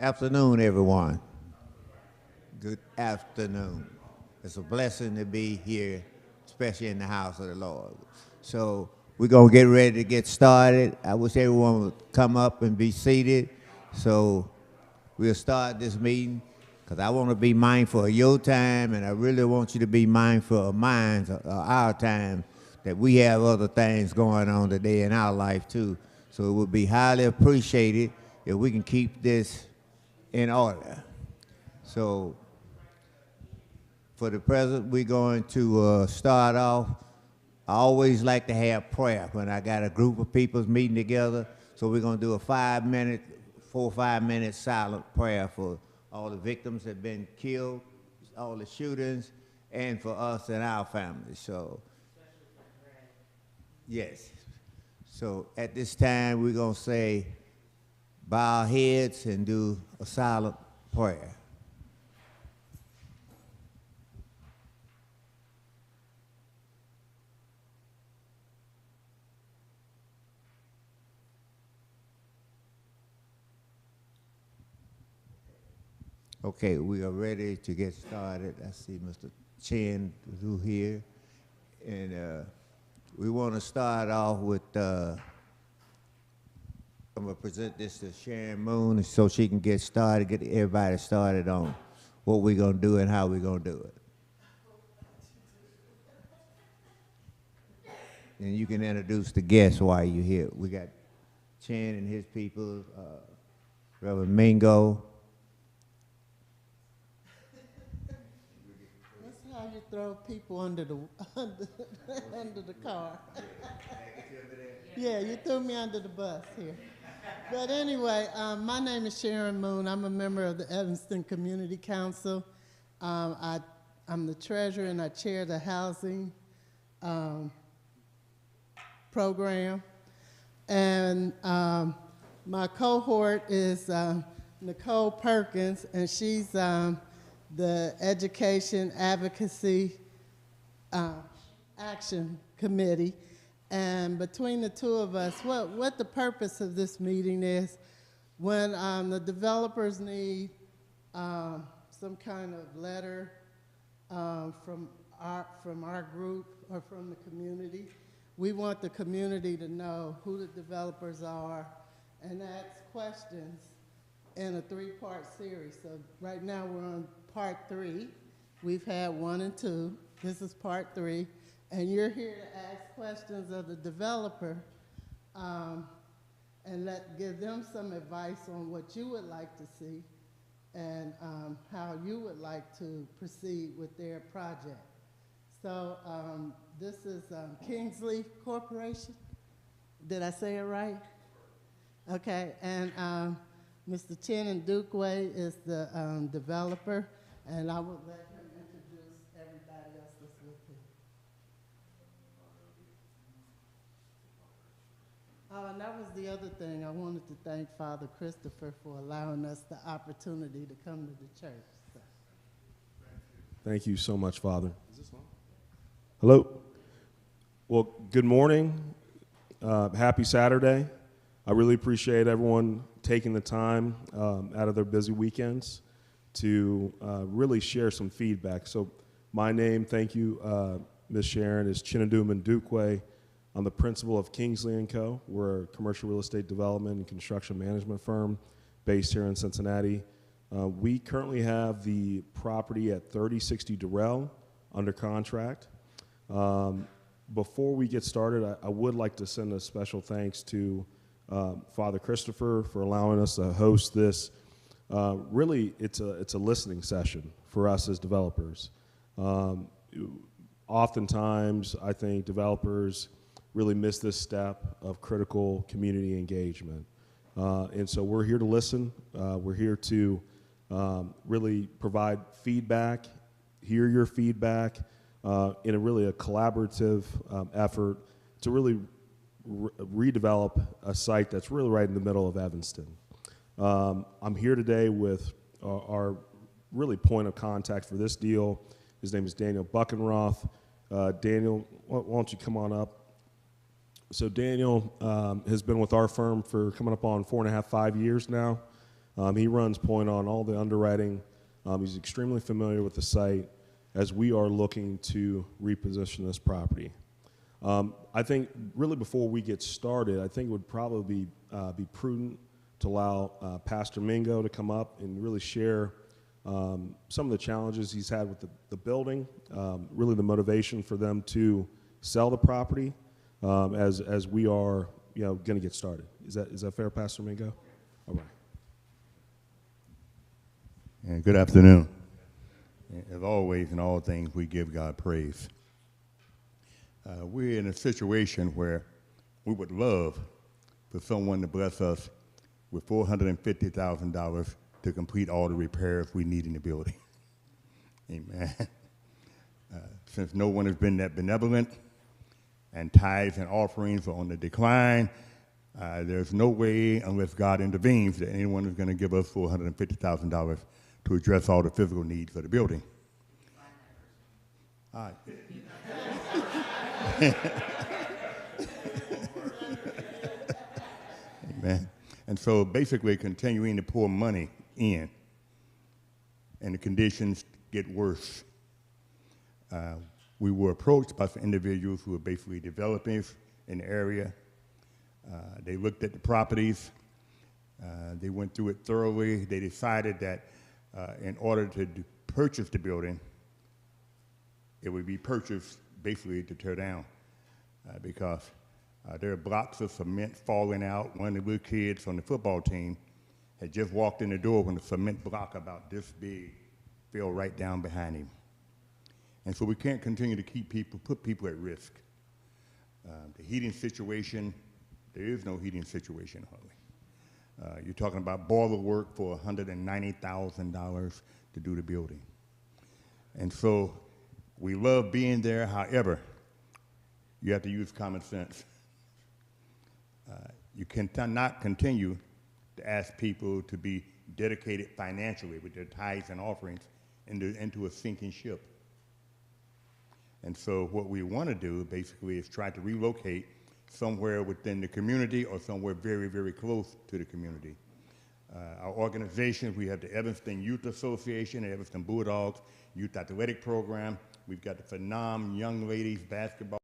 Afternoon, everyone. Good afternoon. It's a blessing to be here, especially in the house of the Lord. So we're going to get ready to get started. I wish everyone would come up and be seated. So we'll start this meeting because I want to be mindful of your time, and I really want you to be mindful of mine, our time, that we have other things going on today in our life too. So it would be highly appreciated if we can keep this in order. So for the present, we're going to start off. I always like to have prayer when I got a group of people meeting together. So we're going to do a 4 or 5 minute silent prayer for all the victims that have been killed, all the shootings, and for us and our families. So, yes. So at this time, we're going to say, bow our heads and do a silent prayer. Okay, we are ready to get started. I see Mr. Chen who here, and we want to start off with. I'm gonna present this to Sharon Moon so she can get started, get everybody started on what we're gonna do and how we're gonna do it. And you can introduce the guests while you're here. We got Chen and his people, Reverend Mingo. How you throw people under the car. Yeah, you threw me under the bus here. But anyway, my name is Sharon Moon. I'm a member of the Evanston Community Council. I'm the treasurer and I chair the housing program. And my cohort is Nicole Perkins, and she's the Education Advocacy Action Committee. And between the two of us, what the purpose of this meeting is, when the developers need some kind of letter from our group or from the community, we want the community to know who the developers are and ask questions in a 3-part series. So right now we're on part 3. We've had 1 and 2. This is part 3. And you're here to ask questions of the developer and give them some advice on what you would like to see and how you would like to proceed with their project. So this is Kingsley Corporation. Did I say it right? Okay, and Mr. Chen Dukwe is the developer, and I will let him introduce everybody else that's with him. Oh, and that was the other thing. I wanted to thank Father Christopher for allowing us the opportunity to come to the church. So. Thank you so much, Father. Is this on? Hello. Well, good morning. Happy Saturday. I really appreciate everyone taking the time out of their busy weekends to really share some feedback. So my name, thank you, Ms. Sharon, is Chinedum Ndukwe. I'm the principal of Kingsley & Co. We're a commercial real estate development and construction management firm based here in Cincinnati. We currently have the property at 3060 Durrell under contract. Before we get started, I would like to send a special thanks to Father Christopher for allowing us to host this. Really, it's a listening session for us as developers. Oftentimes, I think developers really miss this step of critical community engagement. And so we're here to listen. We're here to really provide feedback, hear your feedback, in a really collaborative effort to really redevelop a site that's really right in the middle of Evanston. I'm here today with our really point of contact for this deal. His name is Daniel Buckenroth. Daniel, why don't you come on up? So Daniel has been with our firm for coming up on 4.5, 5 years now. He runs point on all the underwriting. He's extremely familiar with the site as we are looking to reposition this property. I think really before we get started, I think it would probably be prudent to allow Pastor Mingo to come up and really share some of the challenges he's had with the building, really the motivation for them to sell the property as we are going to get started. Is that fair, Pastor Mingo? All right. And good afternoon. As always, in all things, we give God praise. We're in a situation where we would love for someone to bless us with $450,000 to complete all the repairs we need in the building. Amen. Since no one has been that benevolent and tithes and offerings are on the decline, there's no way, unless God intervenes, that anyone is going to give us $450,000 to address all the physical needs of the building. Amen. And so basically continuing to pour money in, and the conditions get worse. We were approached by some individuals who were basically developers in the area. They looked at the properties. They went through it thoroughly. They decided that in order to purchase the building, it would be purchased basically to tear down because there are blocks of cement falling out. One of the little kids on the football team had just walked in the door when a cement block about this big fell right down behind him. And so we can't continue to put people at risk. The heating situation, there is no heating situation hardly. You're talking about boiler work for $190,000 to do the building. And so we love being there. However, you have to use common sense. You cannot continue to ask people to be dedicated financially with their tithes and offerings into a sinking ship. And so what we want to do basically is try to relocate somewhere within the community or somewhere very, very close to the community. Our organizations, we have the Evanston Youth Association, the Evanston Bulldogs Youth Athletic Program. We've got the Phenom Young Ladies Basketball.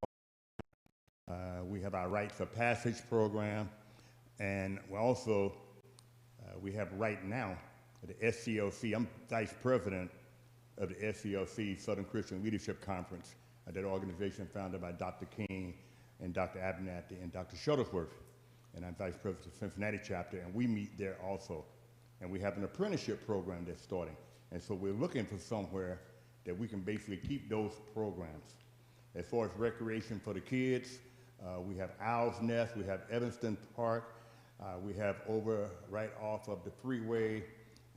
We have our Rites of Passage program. And we also, we have right now the SCLC. I'm vice president of the SCLC, Southern Christian Leadership Conference, that organization founded by Dr. King and Dr. Abernathy and Dr. Shuttlesworth. And I'm vice president of the Cincinnati chapter, and we meet there also. And we have an apprenticeship program that's starting. And so we're looking for somewhere that we can basically keep those programs. As far as recreation for the kids, we have Owl's Nest, we have Evanston Park, we have over right off of the freeway,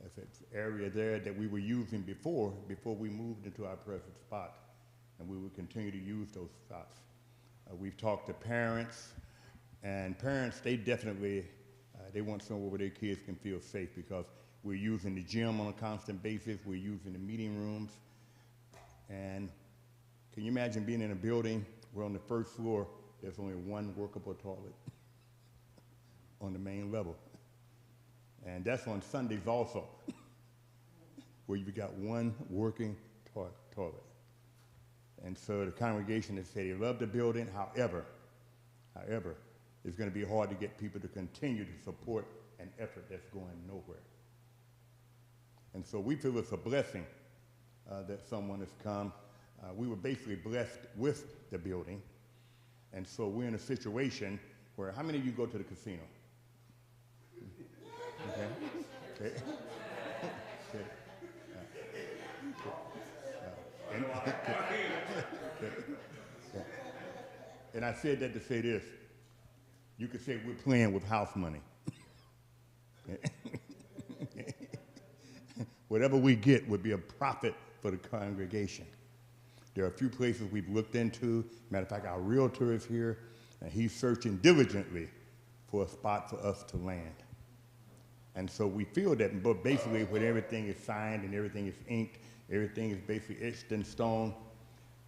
there's an area there that we were using before we moved into our present spot. And we will continue to use those spots. We've talked to parents, and parents, they definitely, they want somewhere where their kids can feel safe because we're using the gym on a constant basis, we're using the meeting rooms. And can you imagine being in a building where on the first floor, there's only one workable toilet on the main level? And that's on Sundays also, where you've got one working toilet. And so the congregation has said they love the building. However, it's going to be hard to get people to continue to support an effort that's going nowhere. And so we feel it's a blessing that someone has come. We were basically blessed with the building. And so we're in a situation where, how many of you go to the casino? Okay. And I said that to say this. You could say we're playing with house money. Whatever we get would be a profit for the congregation. There are a few places we've looked into. Matter of fact, our realtor is here, and he's searching diligently for a spot for us to land. And so we feel that, but basically when everything is signed and everything is inked, everything is basically etched in stone,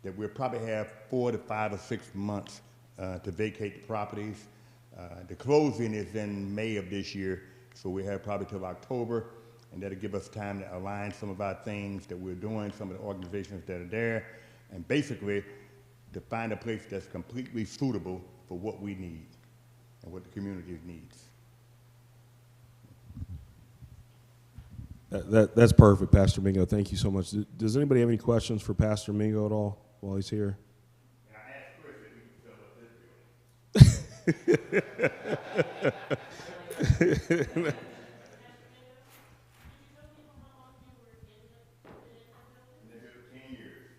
that we'll probably have 4 to 5 or 6 months to vacate the properties. The closing is in May of this year, So we have probably till October, and that'll give us time to align some of our things that we're doing, some of the organizations that are there, and basically to find a place that's completely suitable for what we need and what the community needs. That's perfect, Pastor Mingo. Thank you so much. Does anybody have any questions for Pastor Mingo at all while he's here? And I asked Chris if he could fill up this building. And they're here 10 years.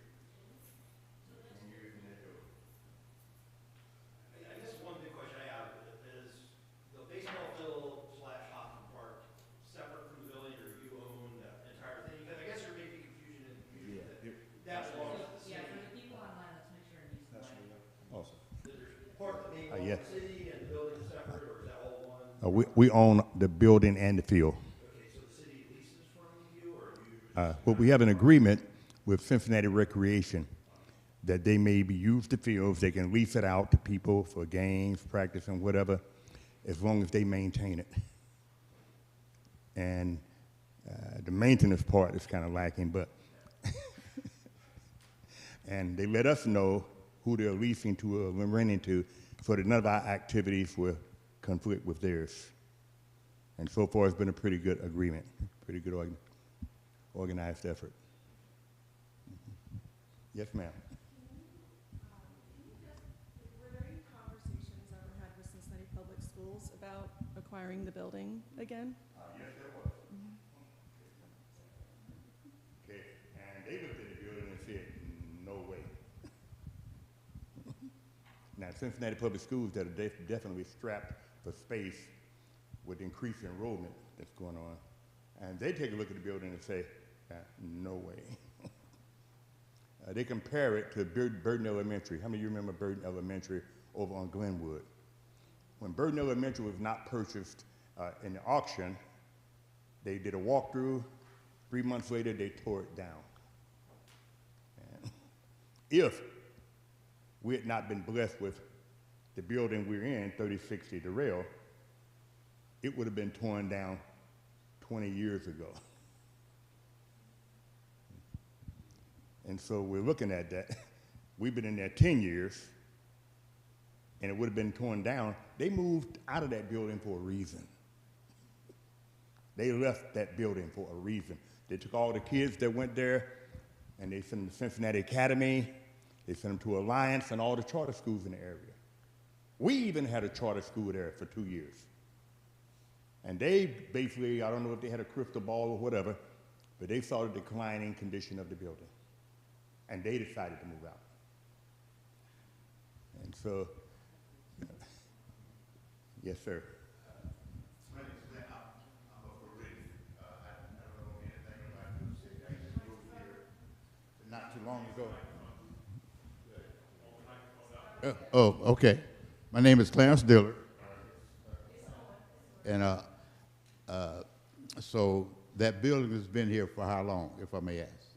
10 years in that building. I guess one big question I have is the baseball field / hockey park separate from the building, or you own that entire thing? Because I guess there may be confusion in the community that belongs to the city. Yeah, for the people online, let's make sure and use the mic. Awesome. There's part that may belong Yes. to the city and the building is separate, or is that all one? We own the building and the field. Okay, so the city leases from you, or you? But we have an agreement with Cincinnati Recreation that they maybe use the fields, they can lease it out to people for games, practice, and whatever, as long as they maintain it. And the maintenance part is kind of lacking, but and they let us know who they're leasing to or renting to, so that none of our activities will conflict with theirs. And so far, it's been a pretty good agreement, pretty good organized effort. Yes, ma'am. Were there any conversations ever had with Cincinnati Public Schools about acquiring the building again? Yes, there was. Okay, and they looked at the building and said, no way. Now, Cincinnati Public Schools that are definitely strapped for space with increased enrollment that's going on, and they take a look at the building and say, no way. They compare it to Burden Elementary. How many of you remember Burden Elementary over on Glenwood? When Burden Elementary was not purchased in the auction, they did a walkthrough. 3 months later, they tore it down. And if we had not been blessed with the building we're in, 3060 Darrell, it would have been torn down 20 years ago. And so we're looking at that. We've been in there 10 years, and it would have been torn down. They moved out of that building for a reason. They left that building for a reason. They took all the kids that went there, and they sent them to Cincinnati Academy. They sent them to Alliance and all the charter schools in the area. We even had a charter school there for 2 years. And they basically, I don't know if they had a crystal ball or whatever, but they saw the declining condition of the building. And they decided to move out. And so, yes, sir. My name is Glenn. I'm up for Ridge. I don't know anything about the city. I just moved here not too long ago. Oh, okay. My name is Clarence Diller. And so that building has been here for how long, if I may ask?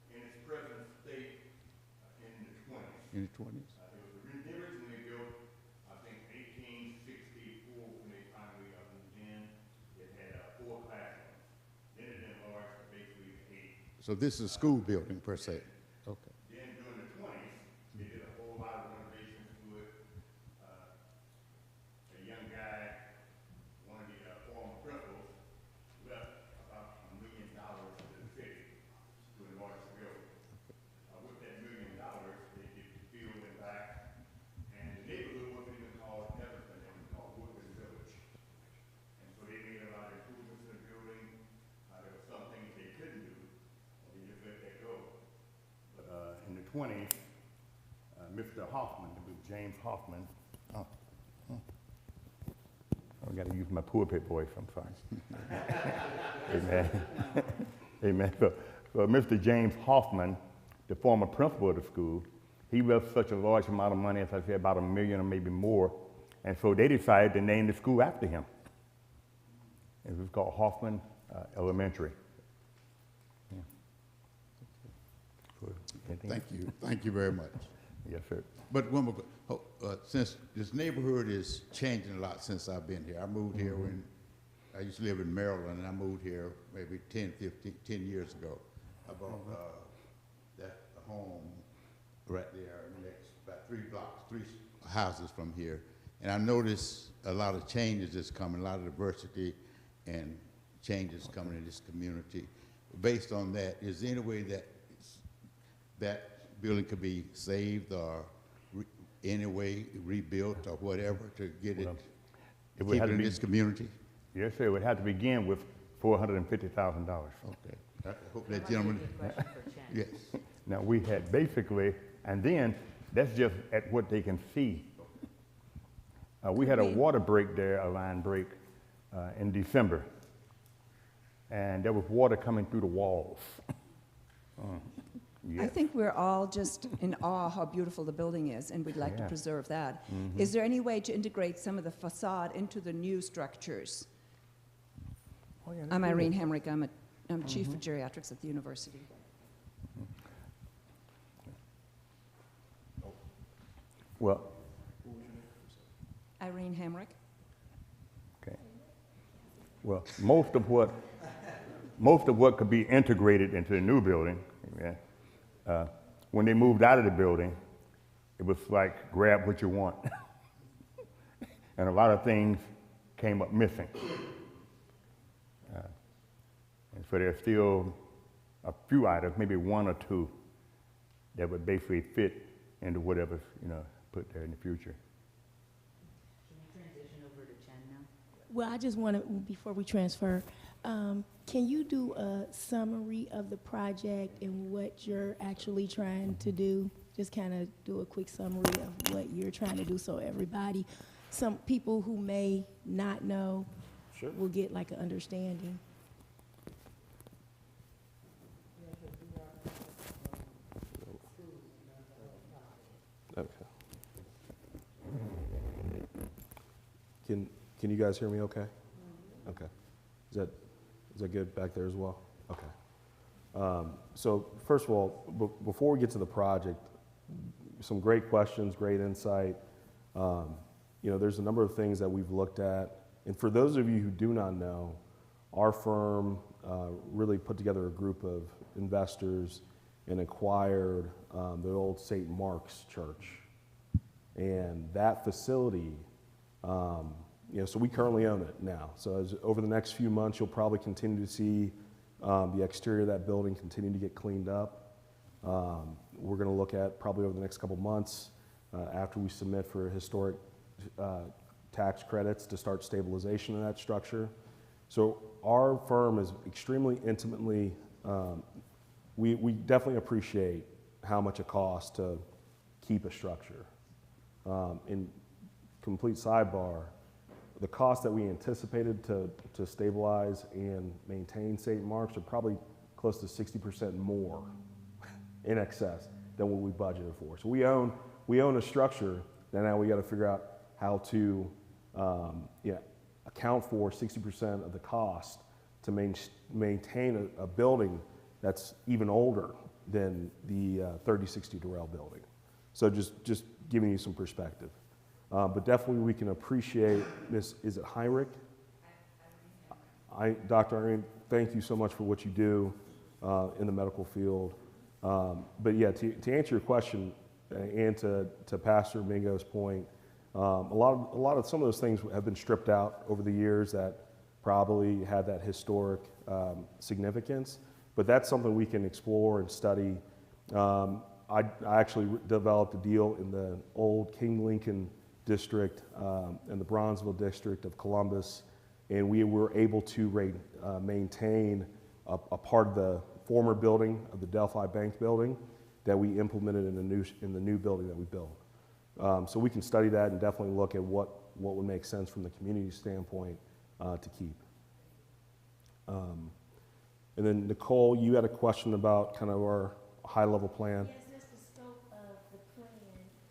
In its present state, in the 20s. In the 20s? It was originally built, I think, 1864 when they finally moved in. It had 4 classrooms. Then it enlarged to basically 8. So this is a school building per se? Okay. Then during the 20s, they did a whole lot of renovations to it. A young guy, one of the former principals, left about $1 million to the city to enlarge the building. With that $1 million, they did the field and back, and the neighborhood wasn't even called Evanston, it was called Woodland Village. And so they made a lot of improvements in the building. There were some things they couldn't do, and they just let that go. But in the 20s, Mr. Hoffman, it was James Hoffman. I got to use my pulpit voice, I'm sorry. Amen. Amen. So Mr. James Hoffman, the former principal of the school, he left such a large amount of money, as I said, about $1 million or maybe more. And so they decided to name the school after him. It was called Hoffman Elementary. Yeah. Thank you. Thank you very much. Yes, sir. But one more, since this neighborhood is changing a lot since I've been here. I moved here when, I used to live in Maryland, and I moved here maybe 10 years ago. I bought that home right there next, about 3 blocks, 3 houses from here. And I noticed a lot of changes is coming, a lot of diversity and changes coming in this community. Based on that, is there any way that that building could be saved or any way rebuilt or whatever to get Well, it, would keep have it to in be, this community? yes, sir. It would have to begin with $450,000. Okay. I hope that gentleman, yes. Now, we had basically, and then that's just at what they can see. We had a water break there, a line break, in December. And there was water coming through the walls. I think we're all just in awe how beautiful the building is, and we'd like to Yeah. preserve that. Is there any way to integrate some of the facade into the new structures? Oh, yeah, I'm that's Irene good. Hamrick. I'm chief of geriatrics at the university. Well, Irene Hamrick. okay. Well, most of what could be integrated into the new building, yeah, when they moved out of the building, it was like grab what you want. And a lot of things came up missing. And so there's still a few items, maybe 1 or 2, that would basically fit into whatever's, put there in the future. Can we transition over to Chen now? Well, I just want to, before we transfer, can you do a summary of the project and what you're actually trying to do? Just kind of do a quick summary of what you're trying to do so everybody, some people who may not know, will get like an understanding. Okay. Can you guys hear me okay? Okay. Is that good back there as well? Okay. So first of all, before we get to the project, some great questions, great insight. There's a number of things that we've looked at. And for those of you who do not know, our firm really put together a group of investors and acquired the old St. Mark's Church. And that facility, so we currently own it now. So over the next few months, you'll probably continue to see the exterior of that building continue to get cleaned up. We're going to look at probably over the next couple months after we submit for historic tax credits to start stabilization of that structure. So our firm is extremely intimately, we definitely appreciate how much it costs to keep a structure. In complete sidebar, the cost that we anticipated to stabilize and maintain St. Mark's are probably close to 60% more in excess than what we budgeted for. So we own a structure that now we got to figure out how to account for 60% of the cost to maintain a building that's even older than the 3060 Durrell building. So just giving you some perspective. But definitely we can appreciate this. Is it Heinrich? Dr. Irene, thank you so much for what you do in the medical field. But yeah, to answer your question and to Pastor Mingo's point, a lot of some of those things have been stripped out over the years that probably had that historic significance. But that's something we can explore and study. I actually developed a deal in the old King Lincoln district and the Bronzeville district of Columbus, and we were able to maintain a part of the former building of the Delphi Bank building that we implemented in the new building that we built. So we can study that and definitely look at what would make sense from the community standpoint to keep. And then Nicole, you had a question about kind of our high-level plan. Yes, just the scope of the plan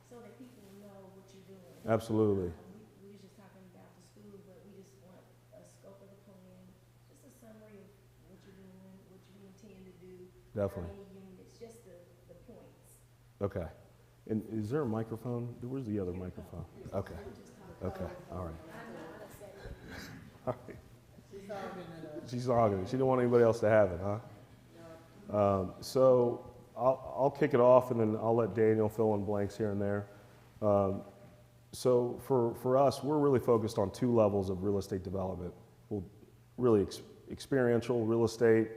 so that people know what you're doing. Absolutely. We was just talking about the school, but we just want a scope of the plan, just a summary of what you're doing, what you intend to do. Definitely. How many units, just the points. Okay. And is there a microphone? Where's the other microphone? Okay. Okay. All right. All right. She's hogging it. She didn't want anybody else to have it, huh? So I'll kick it off, and then I'll let Daniel fill in blanks here and there. So for us, we're really focused on two levels of real estate development. Well, really experiential real estate,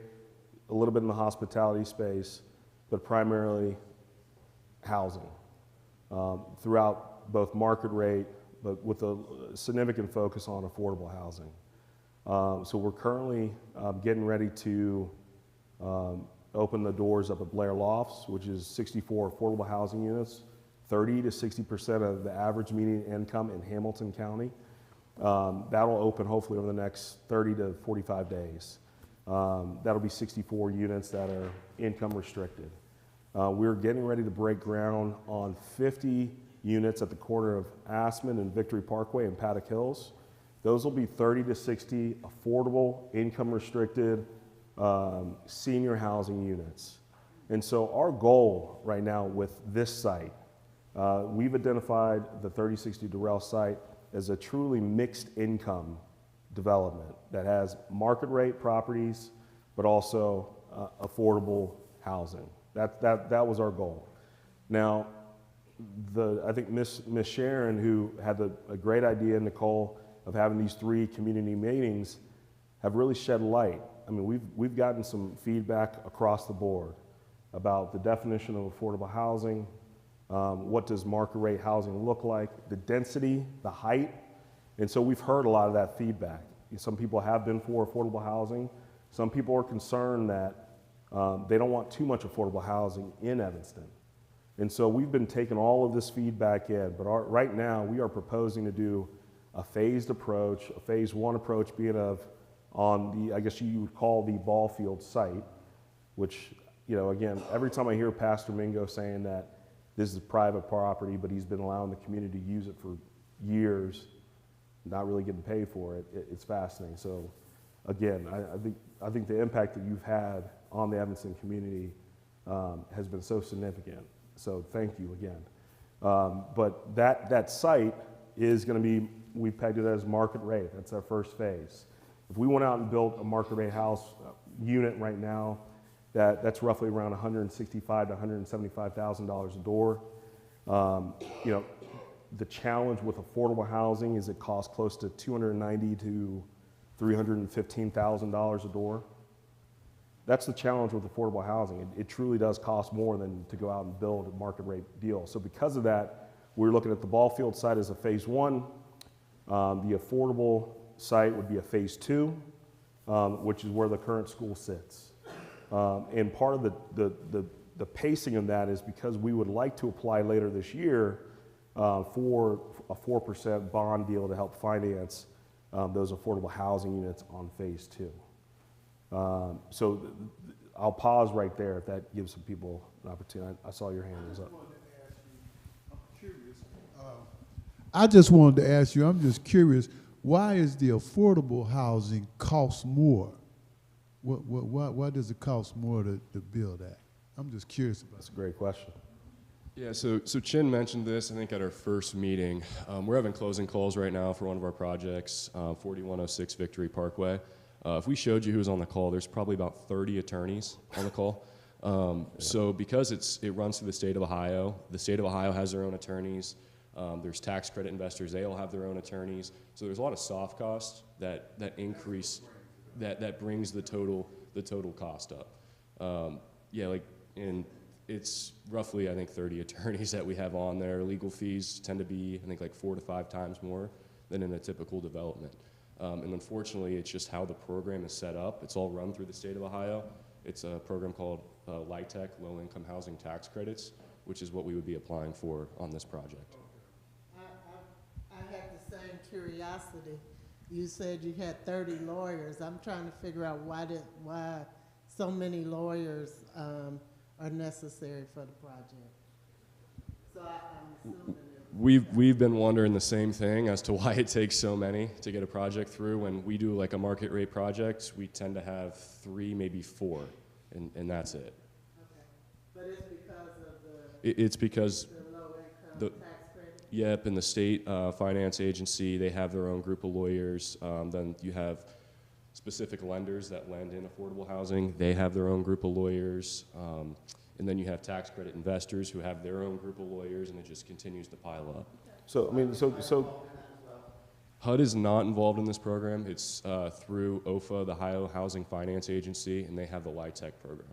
a little bit in the hospitality space, but primarily housing throughout both market rate, but with a significant focus on affordable housing. So we're currently getting ready to open the doors up at Blair Lofts, which is 64 affordable housing units, 30 to 60% of the average median income in Hamilton County. That'll open hopefully over the next 30 to 45 days. That'll be 64 units that are income restricted. We're getting ready to break ground on 50 units at the corner of Aspen and Victory Parkway in Paddock Hills. Those will be 30 to 60 affordable, income restricted senior housing units. And so our goal right now with this site, we've identified the 3060 Durrell site as a truly mixed income development that has market rate properties, but also affordable housing. That was our goal. Now, I think Miss Sharon, who had a great idea, Nicole, of having these 3 community meetings, have really shed light. I mean, we've gotten some feedback across the board about the definition of affordable housing, what does market rate housing look like, the density, the height, and so we've heard a lot of that feedback. Some people have been for affordable housing. Some people are concerned that they don't want too much affordable housing in Evanston. And so we've been taking all of this feedback in, but right now we are proposing to do a phased approach, a phase 1 approach being on the, I guess you would call the ball field site, which, you know, again, every time I hear Pastor Mingo saying that this is private property, but he's been allowing the community to use it for years, not really getting paid for it, it's fascinating. So again, I think the impact that you've had on the Evanston community has been so significant. So thank you again. But that site is going to be, we pegged it as market rate. That's our first phase. If we went out and built a market rate house unit right now, that's roughly around $165,000 to $175,000 a door. You know, the challenge with affordable housing is it costs close to $290,000 to $315,000 a door. That's the challenge with affordable housing. It truly does cost more than to go out and build a market rate deal. So because of that, we're looking at the ball field site as a phase 1. The affordable site would be a phase 2, which is where the current school sits. And part of the pacing of that is because we would like to apply later this year for a 4% bond deal to help finance those affordable housing units on phase 2. So I'll pause right there if that gives some people an opportunity. I saw your hand was up. I just wanted to ask you, I'm just curious, why is the affordable housing cost more? Why does it cost more to build that? I'm just curious about that. That's a great question. Yeah, so Chin mentioned this, I think, at our first meeting. We're having closing calls right now for one of our projects, 4106 Victory Parkway. If we showed you who was on the call, there's probably about 30 attorneys on the call. So because it runs through the state of Ohio has their own attorneys. There's tax credit investors, they all have their own attorneys. So there's a lot of soft costs that increase, that brings the total cost up. And it's roughly, I think, 30 attorneys that we have on there. Legal fees tend to be, I think, like 4 to 5 times more than in a typical development. And unfortunately, it's just how the program is set up. It's all run through the state of Ohio. It's a program called LIHTC, Low Income Housing Tax Credits, which is what we would be applying for on this project. I had the same curiosity. You said you had 30 lawyers. I'm trying to figure out why so many lawyers are necessary for the project. So I'm assuming We've been wondering the same thing as to why it takes so many to get a project through. When we do like a market rate project, we tend to have 3, maybe 4, and that's it. Okay. But it's because of It's because the low the Yep, and the state finance agency, they have their own group of lawyers. Then you have specific lenders that lend in affordable housing. They have their own group of lawyers. And then you have tax credit investors who have their own group of lawyers, and it just continues to pile up. So, I mean, so HUD is not involved in this program. It's through OFA, the Ohio Housing Finance Agency, and they have the LIHTC program.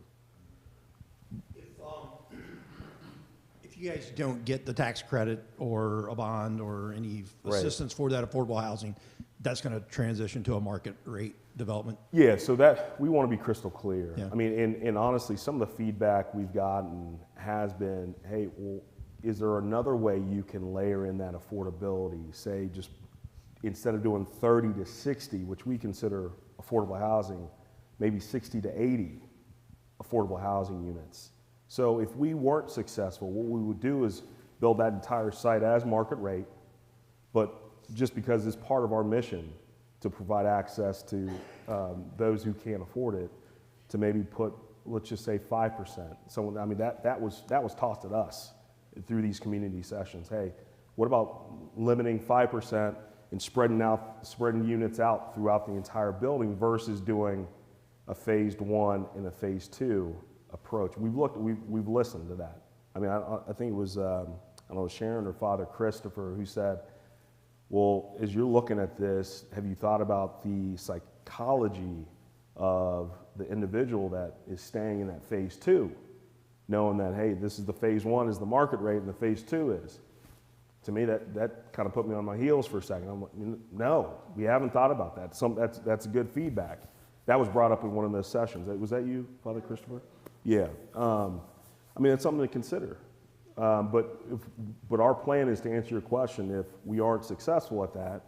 If you guys don't get the tax credit or a bond or any Right. assistance for that affordable housing, that's going to transition to a market rate development. Yeah, so that we want to be crystal clear. Yeah. I mean, and honestly, some of the feedback we've gotten has been, hey, well, is there another way you can layer in that affordability? Say, just instead of doing 30 to 60, which we consider affordable housing, maybe 60 to 80 affordable housing units. So if we weren't successful, what we would do is build that entire site as market rate, but just because it's part of our mission to provide access to those who can't afford it, to maybe put, let's just say 5%. So I mean that was tossed at us through these community sessions. Hey, what about limiting 5% and spreading units out throughout the entire building versus doing a phased 1 and a phase 2 approach? We've listened to that. I mean, I think it was I don't know, Sharon or Father Christopher who said, well, as you're looking at this, have you thought about the psychology of the individual that is staying in that phase 2, knowing that, hey, this is the phase 1 is the market rate and the phase 2 is? To me, that kind of put me on my heels for a second. I'm like, no, we haven't thought about that. That's good feedback. That was brought up in one of those sessions. Was that you, Father Christopher? Yeah. I mean, it's something to consider. But our plan is to answer your question. If we aren't successful at that,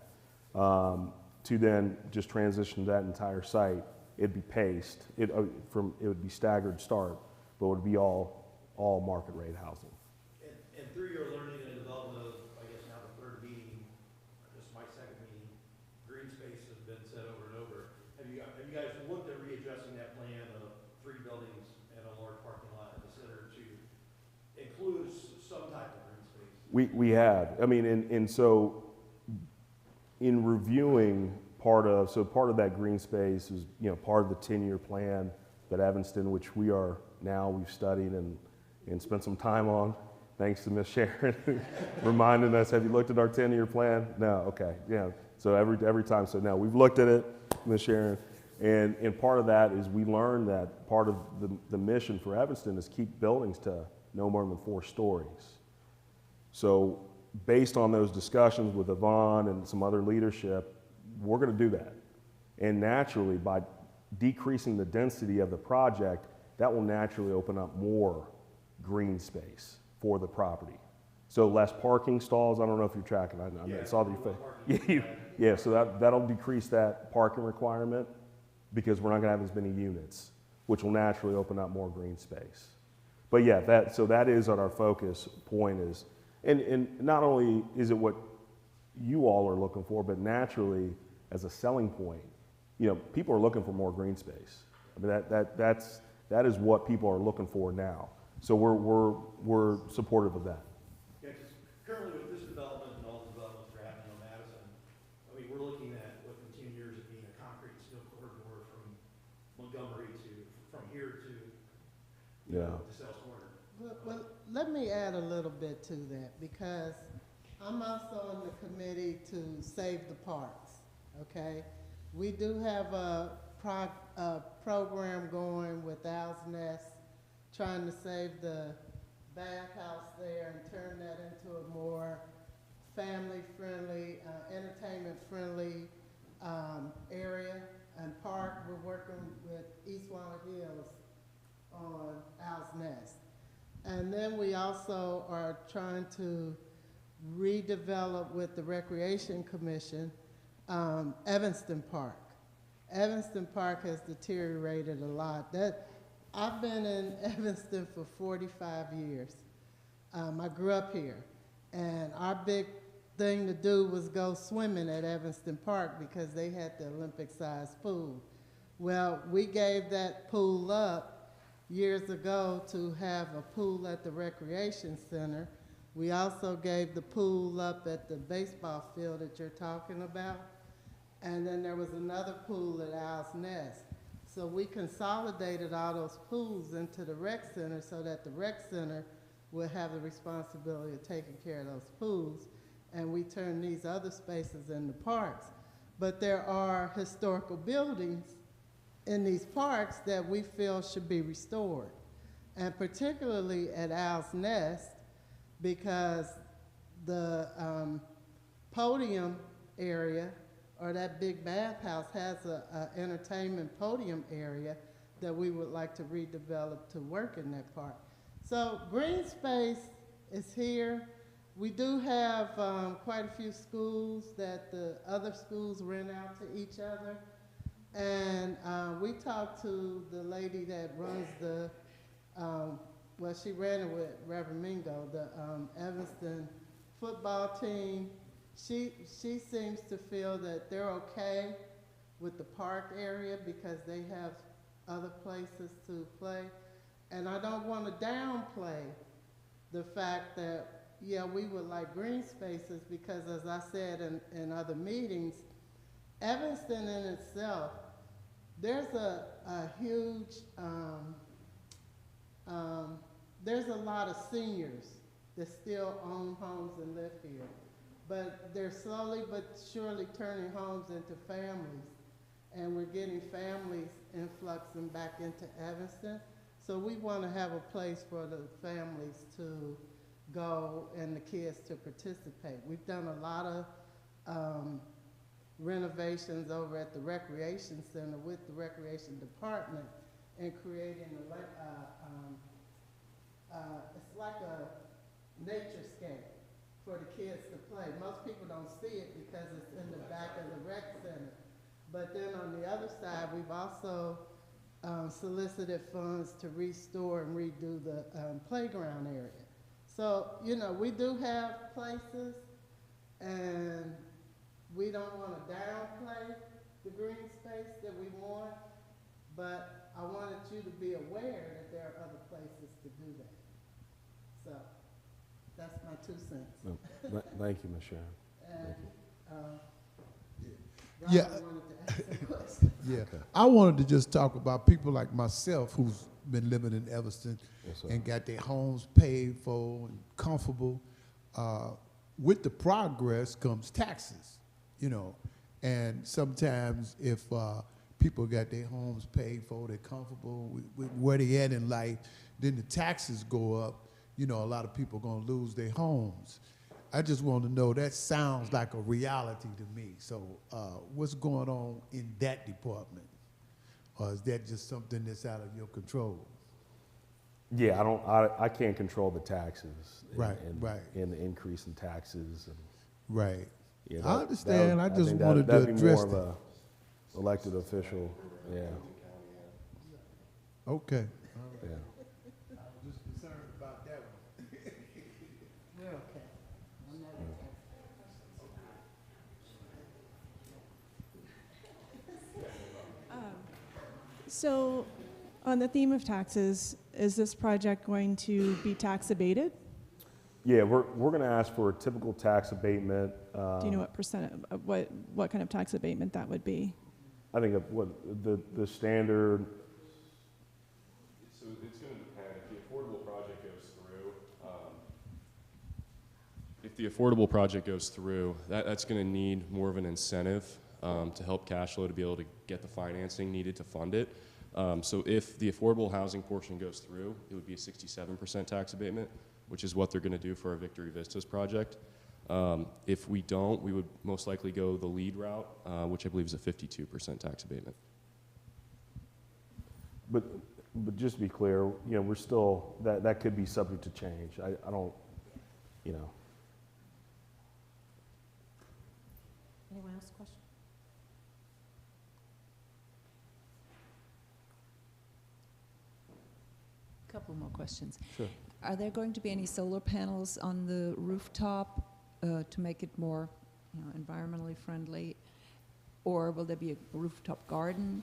to then just transition that entire site, it'd be paced. It would be staggered start, but it would be all market rate housing. And through your learning and development of, I guess now the third meeting, this is my second meeting, green space has been said over and over. Have you guys looked at readjusting that plan of 3 buildings and a large parking lot at the center to include some type of green space? We have. I mean, and so in reviewing part of that green space is, part of the 10-year plan that Evanston, which we've studied and spent some time on, thanks to Ms. Sharon, reminding us, have you looked at our 10-year plan? No, okay, yeah. So every time, so now we've looked at it, Ms. Sharon, and part of that is we learned that part of the mission for Evanston is keep buildings to no more than 4 stories. So based on those discussions with Yvonne and some other leadership, we're going to do that. And naturally, by decreasing the density of the project, that will naturally open up more green space for the property. So less parking stalls. I don't know if you're tracking. I saw the face. Yeah, so that'll decrease that parking requirement because we're not going to have as many units, which will naturally open up more green space. But yeah, that is on our focus point is, and not only is it what you all are looking for, but naturally as a selling point, people are looking for more green space. I mean, that is what people are looking for now. So we're supportive of that. Yeah, because currently with this development and all the developments that are happening on Madison, I mean, we're looking at within 10 years of being a concrete and steel corridor from Montgomery from here to Sales Corner. Well, let me add a little bit to that because I'm also on the committee to save the parks, okay? We do have a program going with Owl's Nest, trying to save the bathhouse there and turn that into a more family-friendly, entertainment-friendly area and park. We're working with East Walnut Hills on Owl's Nest. And then we also are trying to redevelop with the Recreation Commission Evanston Park. Evanston Park has deteriorated a lot. I've been in Evanston for 45 years. I grew up here, and our big thing to do was go swimming at Evanston Park because they had the Olympic-sized pool. Well, we gave that pool up years ago to have a pool at the Recreation Center. We also gave the pool up at the baseball field that you're talking about. And then there was another pool at Owl's Nest. So we consolidated all those pools into the rec center so that the rec center would have the responsibility of taking care of those pools. And we turned these other spaces into parks. But there are historical buildings in these parks that we feel should be restored. And particularly at Owl's Nest, because the podium area, or that big bathhouse, has a entertainment podium area that we would like to redevelop to work in that park. So green space is here. We do have quite a few schools that the other schools rent out to each other. And we talked to the lady that runs the, well, she ran it with Reverend Mingo, the Evanston football team. She seems to feel that they're okay with the park area because they have other places to play. And I don't want to downplay the fact that, yeah, we would like green spaces because, as I said in other meetings, Evanston in itself, there's a huge, there's a lot of seniors that still own homes and live here. But they're slowly but surely turning homes into families. And we're getting families influxing back into Evanston. So we want to have a place for the families to go and the kids to participate. We've done a lot of renovations over at the Recreation Center with the Recreation Department and creating it's like a naturescape for the kids to play. Most people don't see it because it's in the back of the rec center. But then on the other side, we've also solicited funds to restore and redo the playground area. So, you know, we do have places, and we don't want to downplay the green space that we want, but I wanted you to be aware that there are other places to do that. So that's my 2 cents. No, thank you, Ms. Sharon. And, Yeah. Robert wanted to ask some questions. Yeah, I wanted to just talk about people like myself who's been living in Evanston and got their homes paid for and comfortable. With the progress comes taxes, you know, and sometimes if people got their homes paid for, they're comfortable with where they at in life, then the taxes go up, you know, a lot of people are gonna lose their homes. I just want to know, that sounds like a reality to me. So what's going on in that department? Or is that just something that's out of your control? Yeah, I can't control the taxes. Right, right. And the increase in taxes. And, right. yeah, I understand. I just wanted to that'd be address more that. of a elected official, yeah. Okay. Yeah. I was just concerned about that one. We're okay. I'm not So, on the theme of taxes, is this project going to be tax abated? Yeah, we're going to ask for a typical tax abatement. Do you know what percent, what kind of tax abatement that would be? I think of what the standard. So it's going to depend if the affordable project goes through. If the affordable project goes through, that's going to need more of an incentive to help cash flow to be able to get the financing needed to fund it. So if the affordable housing portion goes through, it would be a 67% tax abatement, which is what they're going to do for our Victory Vistas project. If we don't, we would most likely go the lead route, which I believe is a 52% tax abatement. But just to be clear, you know, we're still, that could be subject to change. I don't, you know. Anyone else question? Couple more questions. Sure. Are there going to be any solar panels on the rooftop to make it more, you know, environmentally friendly? Or will there be a rooftop garden?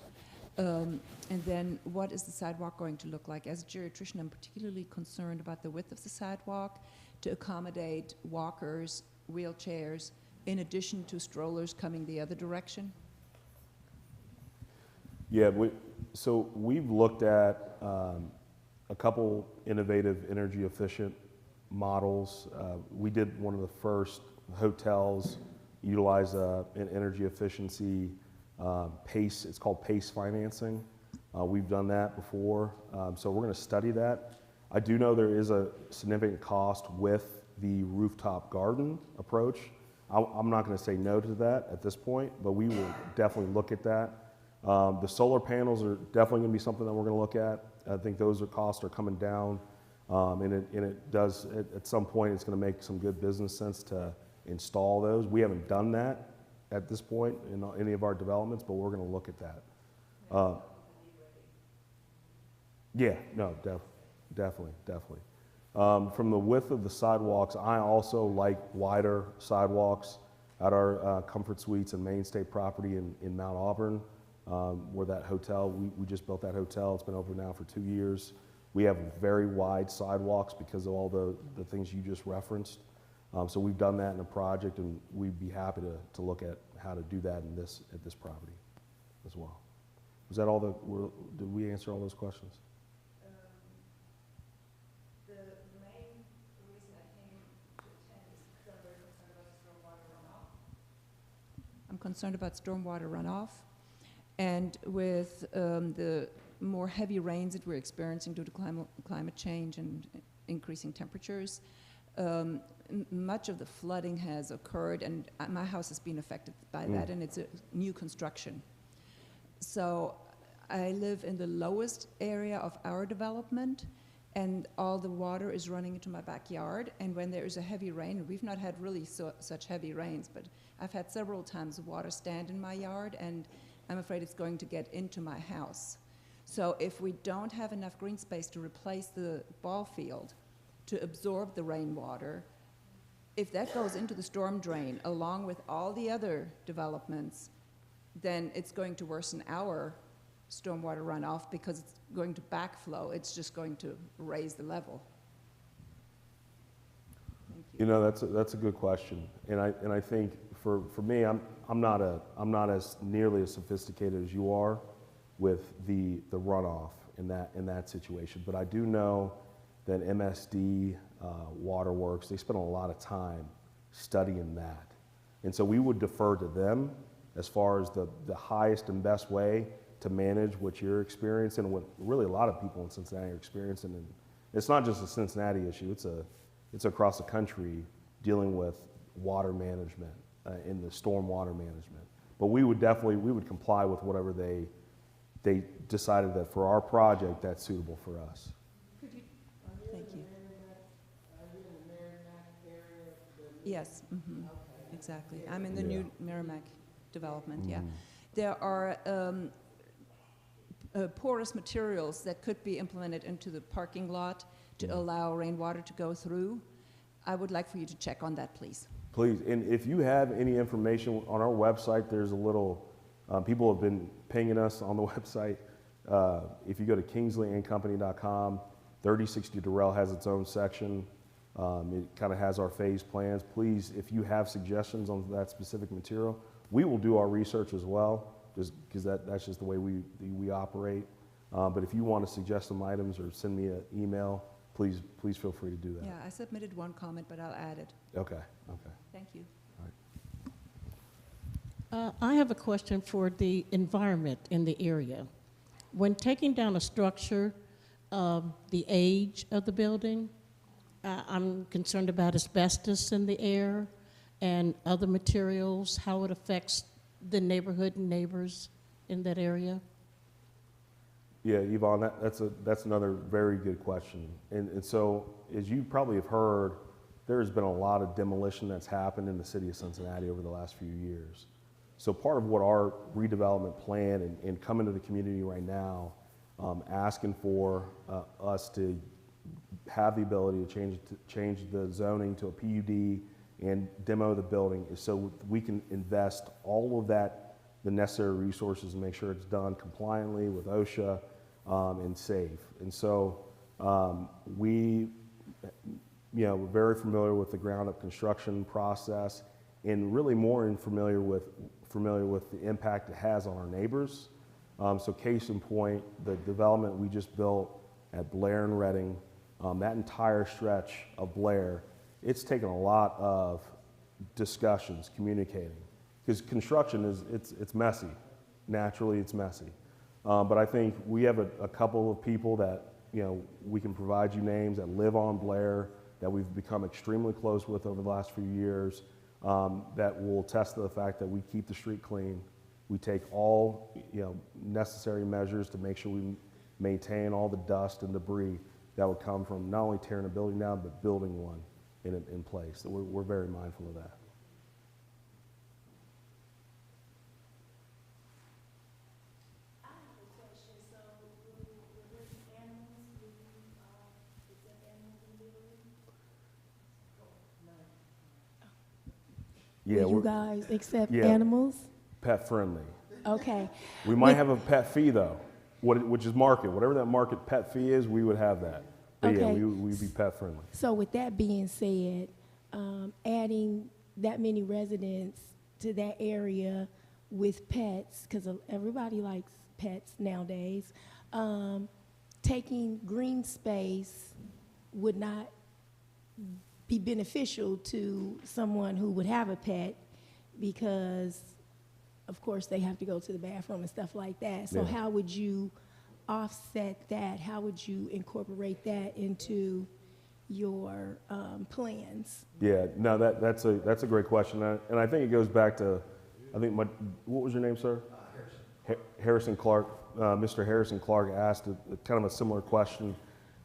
And then what is the sidewalk going to look like? As a geriatrician, I'm particularly concerned about the width of the sidewalk to accommodate walkers, wheelchairs, in addition to strollers coming the other direction? Yeah, so we've looked at a couple innovative energy efficient models. We did one of the first hotels utilize an energy efficiency PACE, it's called PACE financing. We've done that before, so we're going to study that. I do know there is a significant cost with the rooftop garden approach. I'm not going to say no to that at this point, but we will definitely look at that. The solar panels are definitely going to be something that we're going to look at. I think those costs are coming down, and it does, at some point, it's going to make some good business sense to install those. We haven't done that at this point in any of our developments, but we're going to look at that. Yeah, no, definitely. From the width of the sidewalks, I also like wider sidewalks at our Comfort Suites and Mainstay property in Mount Auburn, where that hotel, we just built that hotel. It's been open now for 2 years. We have very wide sidewalks because of all the things you just referenced. So we've done that in a project, and we'd be happy to look at how to do that at this property as well. Was that all did we answer all those questions? The main reason I came to attend is because I'm very concerned about stormwater runoff. And with the more heavy rains that we're experiencing due to climate change and increasing temperatures, much of the flooding has occurred, and my house has been affected by that, and it's a new construction. So I live in the lowest area of our development, and all the water is running into my backyard. And when there is a heavy rain, we've not had really such heavy rains, but I've had several times the water stand in my yard, and I'm afraid it's going to get into my house. So if we don't have enough green space to replace the ball field to absorb the rainwater, if that goes into the storm drain along with all the other developments, then it's going to worsen our stormwater runoff because it's going to backflow. It's just going to raise the level. Thank you. You know, that's a good question, and I think for me, I'm not as nearly as sophisticated as you are with the runoff in that situation, but I do know that MSD Waterworks, they spend a lot of time studying that, and so we would defer to them as far as the highest and best way to manage what you're experiencing and what really a lot of people in Cincinnati are experiencing. And it's not just a Cincinnati issue, it's across the country dealing with water management in the storm water management. But we would comply with whatever they decided that for our project that's suitable for us. Thank you. Yes, exactly. I'm in the new Merrimack development, yeah. There are porous materials that could be implemented into the parking lot to allow rainwater to go through. I would like for you to check on that, please. Please, and if you have any information on our website, there's a little, people have been pinging us on the website. If you go to kingsleyandcompany.com, 3060 Durrell has its own section. It kind of has our phase plans. Please, if you have suggestions on that specific material, we will do our research as well, just because that's just the way we operate. But if you want to suggest some items or send me an email, please feel free to do that. Yeah, I submitted one comment, but I'll add it. Okay. Thank you. All right. I have a question for the environment in the area. When taking down a structure, the age of the building, I'm concerned about asbestos in the air and other materials, how it affects the neighborhood and neighbors in that area. Yeah, Yvonne, that's another very good question. And so, as you probably have heard, there's been a lot of demolition that's happened in the city of Cincinnati over the last few years. So part of what our redevelopment plan and coming to the community right now, asking for us to have the ability to change the zoning to a PUD and demo the building is so we can invest all of that, the necessary resources, and make sure it's done compliantly with OSHA and safe. And so we we're very familiar with the ground-up construction process, and really more familiar with the impact it has on our neighbors. So case in point, the development we just built at Blair and Reading, that entire stretch of Blair, it's taken a lot of discussions, communicating, because construction it's messy. Naturally, it's messy. But I think we have a couple of people that, we can provide you names that live on Blair, that we've become extremely close with over the last few years, that will attest to the fact that we keep the street clean. We take all, necessary measures to make sure we maintain all the dust and debris that would come from not only tearing a building down, but building one in place. So we're very mindful of that. Yeah, Will you guys accept yeah. animals? Pet friendly. Okay. We might have a pet fee though, which is market. Whatever that market pet fee is, we would have that. But Okay. yeah, we'd be pet friendly. So with that being said, adding that many residents to that area with pets, because everybody likes pets nowadays, taking green space would not be beneficial to someone who would have a pet, because of course they have to go to the bathroom and stuff like that. So Yeah. how would you offset that? How would you incorporate that into your plans? Yeah, no, that's a great question, and I think it goes back to, what was your name, sir? Harrison Clark. Mr. Harrison Clark asked kind of a similar question,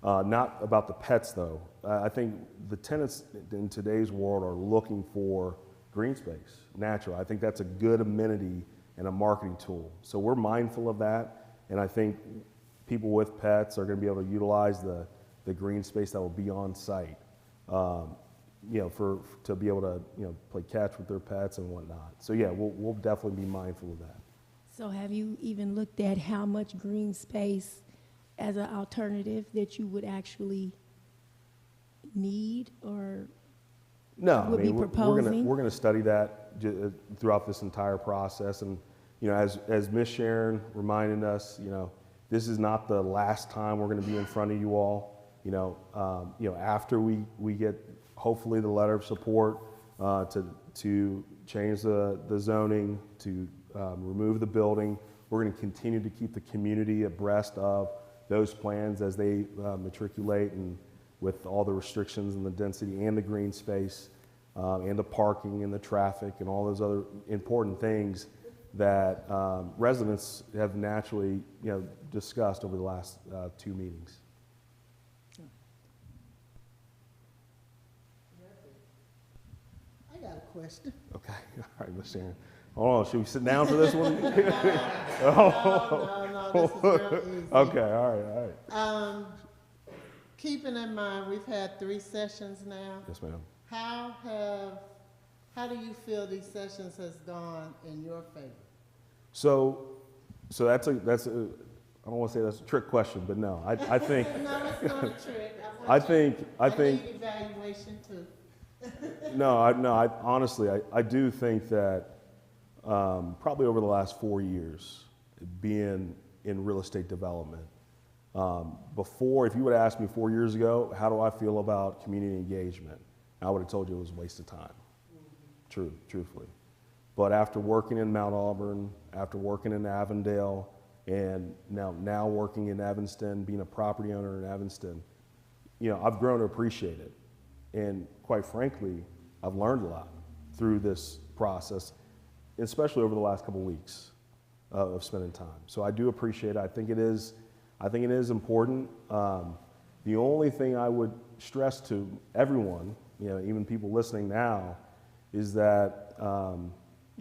not about the pets though. I think the tenants in today's world are looking for green space, natural. I think that's a good amenity and a marketing tool. So we're mindful of that, and I think people with pets are going to be able to utilize the green space that will be on site, to be able to play catch with their pets and whatnot. So yeah, we'll definitely be mindful of that. So have you even looked at how much green space as an alternative that you would actually need or No, would be proposing? we're gonna study that throughout this entire process, and as Ms. Sharon reminded us, this is not the last time we're going to be in front of you all. After we get hopefully the letter of support to change the zoning, to remove the building, we're going to continue to keep the community abreast of those plans as they matriculate, and with all the restrictions and the density and the green space and the parking and the traffic and all those other important things that residents have naturally discussed over the last 2 meetings. I got a question. Okay, all right, Ms. Sharon. Hold on, should we sit down for this one? No, this is real easy. Okay, all right. Keeping in mind, we've had 3 sessions now. Yes, ma'am. How do you feel these sessions has gone in your favor? So that's a I don't want to say that's a trick question, but no, I think No, it's not a trick. I think need evaluation too. I honestly I do think that probably over the last 4 years, being in real estate development, before, if you would have asked me 4 years ago, how do I feel about community engagement, I would have told you it was a waste of time. Truthfully. But after working in Mount Auburn, after working in Avondale, and now working in Evanston, being a property owner in Evanston, I've grown to appreciate it. And quite frankly, I've learned a lot through this process, especially over the last couple of weeks of spending time. So I do appreciate it. I think it is important. The only thing I would stress to everyone, even people listening now, is that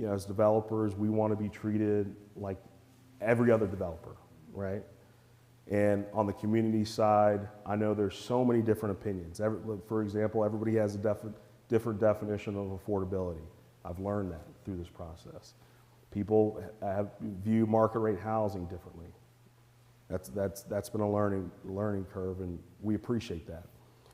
as developers, we want to be treated like every other developer, right? And on the community side, I know there's so many different opinions. For example, everybody has a different definition of affordability. I've learned that through this process. People view market rate housing differently. That's been a learning curve, and we appreciate that.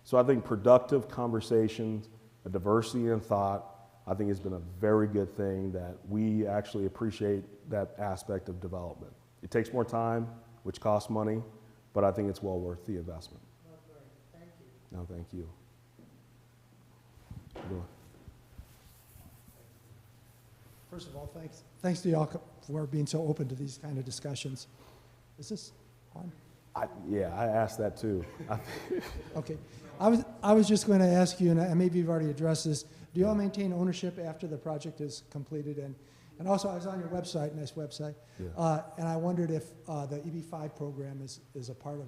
So I think productive conversations, a diversity in thought, I think has been a very good thing that we actually appreciate that aspect of development. It takes more time, which costs money, but I think it's well worth the investment. Oh, great. Thank you. No, thank you. First of all, thanks to y'all for being so open to these kind of discussions. Is this on? Yeah, I asked that too. Okay. I was just going to ask you, and maybe you've already addressed this, do y'all maintain ownership after the project is completed? And also, I was on your website, nice website, Yeah. and I wondered if the EB5 program is a part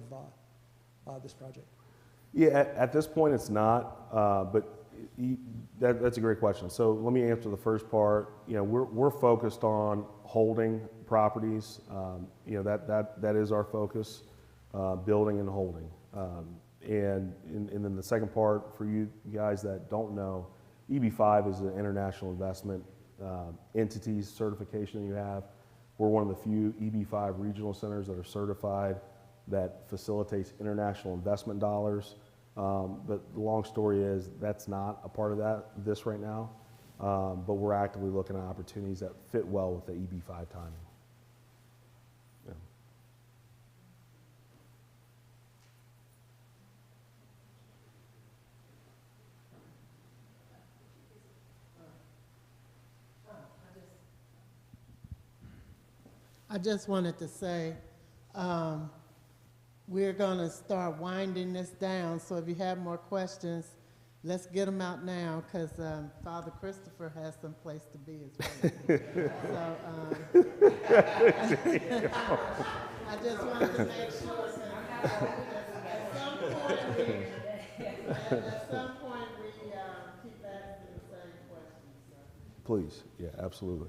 of this project. Yeah, at this point it's not, but that's a great question. So let me answer the first part. You know, we're focused on holding properties. You know, that is our focus, building and holding. And then the second part, for you guys that don't know, EB5 is an international investment entities certification that you have. We're one of the few EB5 regional centers that are certified that facilitates international investment dollars. But the long story is that's not a part of this right now. But we're actively looking at opportunities that fit well with the EB5 timing. Yeah. I just wanted to say, we're going to start winding this down, so if you have more questions, let's get them out now, because Father Christopher has some place to be as well. So I just wanted to make sure that at some point we keep asking the same questions. So. Please, yeah, absolutely.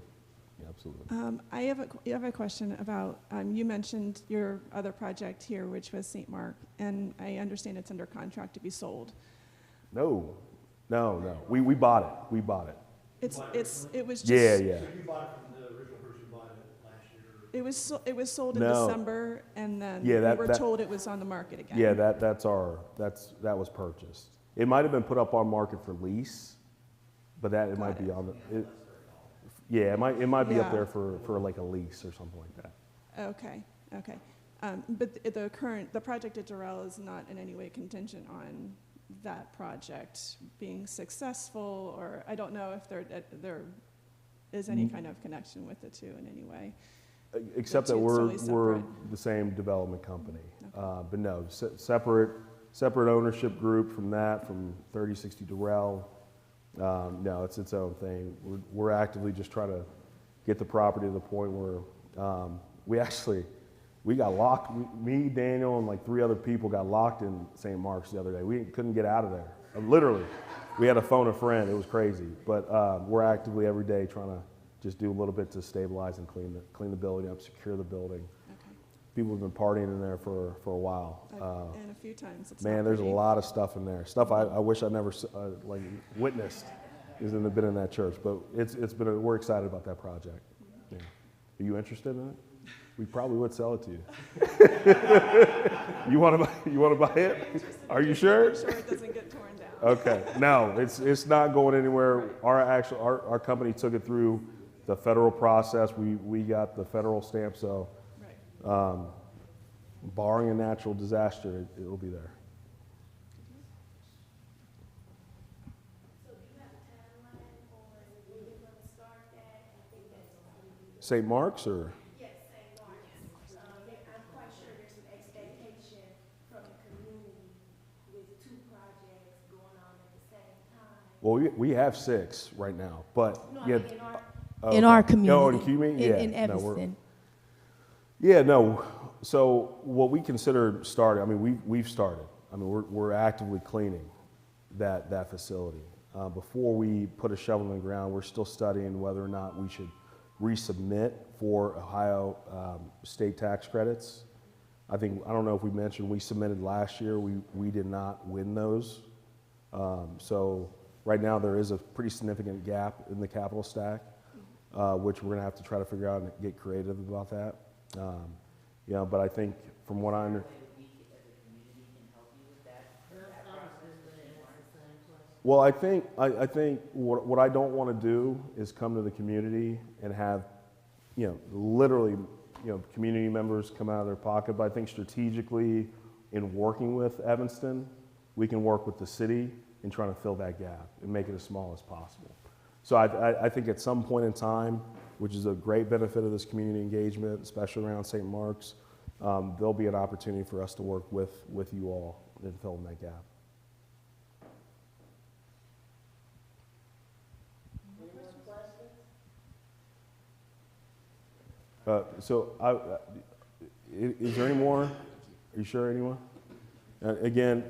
Yeah, absolutely. I have a question about, you mentioned your other project here, which was St. Mark, and I understand it's under contract to be sold. No. We bought it. We bought it. It was just. Yeah. So you bought it from the original person who bought it last year? It was sold in No. December, and then Yeah, we were told it was on the market again. Yeah, that was purchased. It might have been put up on market for lease, but it might be on the. Yeah, it might be up there for like a lease or something like that. Okay. But the project at Durrell is not in any way contingent on that project being successful, or I don't know if there is any kind of connection with the two in any way. Except that we're the same development company. Okay. But no, separate ownership group from 3060 Durrell. No, it's its own thing. We're actively just trying to get the property to the point where we got locked. Me, Daniel, and like 3 other people got locked in St. Mark's the other day. We couldn't get out of there. Literally, we had to phone a friend. It was crazy. But we're actively every day trying to just do a little bit to stabilize and clean the building up, secure the building. Okay. People have been partying in there for a while. And a few times. Man, there's a lot of stuff in there. Stuff I wish I never witnessed. Isn't have been in that church, but we're excited about that project. Yeah. Are you interested in it? We probably would sell it to you. You want to buy it? Are you sure? I'm sure it doesn't get torn down. Okay. No, it's not going anywhere. Our company took it through the federal process. We got the federal stamp, so barring a natural disaster, it'll be there. St. Mark's or? Yes, St. Mark's. I'm quite sure there's an expectation from the community with 2 projects going on at the same time. Well, we have 6 right now, but No, yeah. in our community. Oh, in the community? Yeah. In Evanston. So what we consider started, I mean, we've started. I mean, we're actively cleaning that facility. Before we put a shovel in the ground, we're still studying whether or not we should resubmit for Ohio state tax credits. I don't know if we mentioned, we submitted last year. We did not win those. So right now there is a pretty significant gap in the capital stack, which we're gonna have to try to figure out and get creative about that. But I think from what I understand, Well, I think what I don't want to do is come to the community and have, literally, community members come out of their pocket. But I think strategically, in working with Evanston, we can work with the city in trying to fill that gap and make it as small as possible. So I think at some point in time, which is a great benefit of this community engagement, especially around St. Mark's, there'll be an opportunity for us to work with you all in filling that gap. Is there any more? Are you sure, anyone? Again,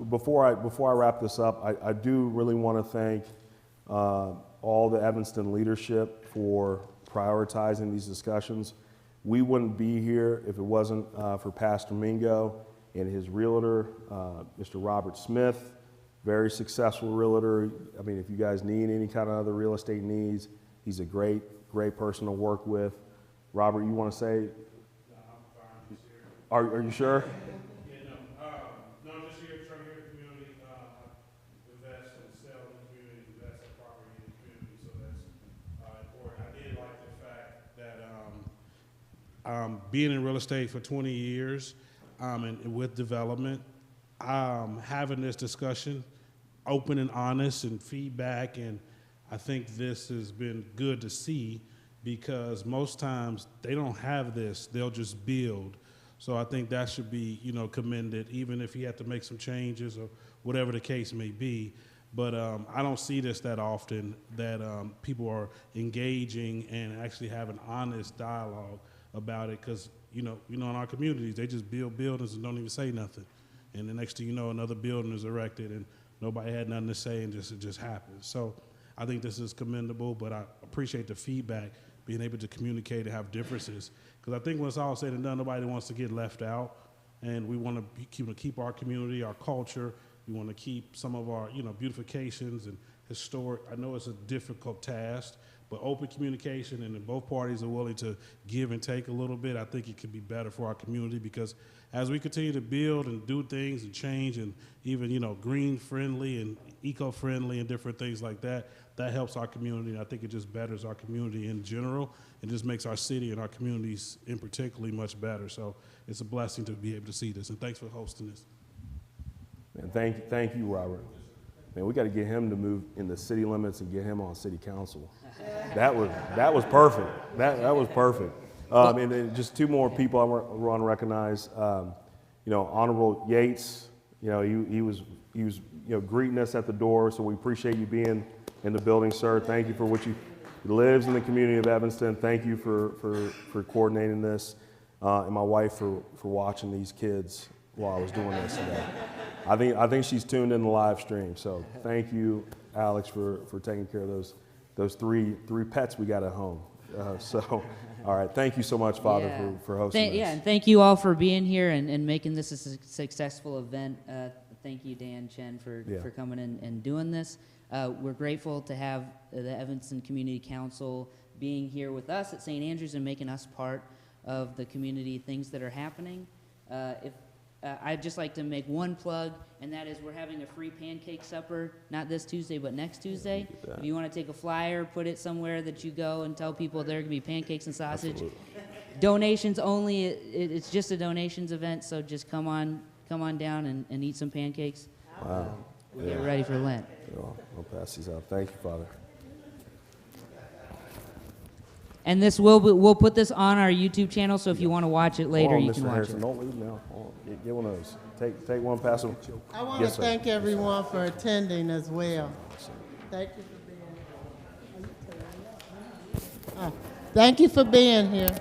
before I wrap this up, I do really want to thank all the Evanston leadership for prioritizing these discussions. We wouldn't be here if it wasn't for Pastor Mingo and his realtor, Mr. Robert Smith, very successful realtor. I mean, if you guys need any kind of other real estate needs, he's a great person to work with. Robert, you want to say? No, I'm fine. Just here. Are you sure? Yeah, no, I'm just here trying to hear the community, invest and sell in the community, invest in property in the community, so that's important. I did like the fact that being in real estate for 20 years and with development, having this discussion, open and honest and feedback, and I think this has been good to see, because most times they don't have this, they'll just build. So I think that should be, commended, even if you have to make some changes or whatever the case may be. But I don't see this that often, that people are engaging and actually have an honest dialogue about it, because, in our communities, they just build buildings and don't even say nothing. And the next thing you know, another building is erected and nobody had nothing to say, and it just happens. So I think this is commendable, but I appreciate the feedback, being able to communicate and have differences. Because I think when it's all said and done, nobody wants to get left out. And we want to keep our community, our culture. We want to keep some of our, beautifications and historic. I know it's a difficult task, but open communication, and if both parties are willing to give and take a little bit, I think it could be better for our community, because as we continue to build and do things and change, and even, green friendly and eco-friendly and different things like that, that helps our community, and I think it just betters our community in general, and just makes our city and our communities in particularly much better. So it's a blessing to be able to see this, and thanks for hosting this. Man, thank you, Robert. Man, we got to get him to move in the city limits and get him on city council. That was perfect. That was perfect. And then just two more people I want to recognize. Honorable Yates. He was greeting us at the door. So we appreciate you being in the building, sir. Thank you for what you. He lives in the community of Evanston. Thank you for coordinating this, and my wife for watching these kids while I was doing this today. I think she's tuned in the live stream. So thank you, Alex, for taking care of those three pets we got at home. All right, thank you so much, Father, for hosting this. Yeah, and thank you all for being here and making this a successful event. Thank you, Dan Chen, for coming in and doing this. We're grateful to have the Evanston Community Council being here with us at St. Andrews and making us part of the community things that are happening. I'd just like to make one plug, and that is we're having a free pancake supper, not this Tuesday, but next Tuesday. If you want to take a flyer, put it somewhere that you go and tell people there are going to be pancakes and sausage. Absolutely. Donations only. It's just a donations event, so just come on down and eat some pancakes. Wow. We'll get ready for Lent. I'll pass these out. Thank you, Father. And this we'll put this on our YouTube channel, so if you want to watch it later, you can Mr. watch Harrison, it. don't leave now. Get one of those. Take one, pass them. I want to thank everyone for attending as well. Thank you for being here. Thank you for being here.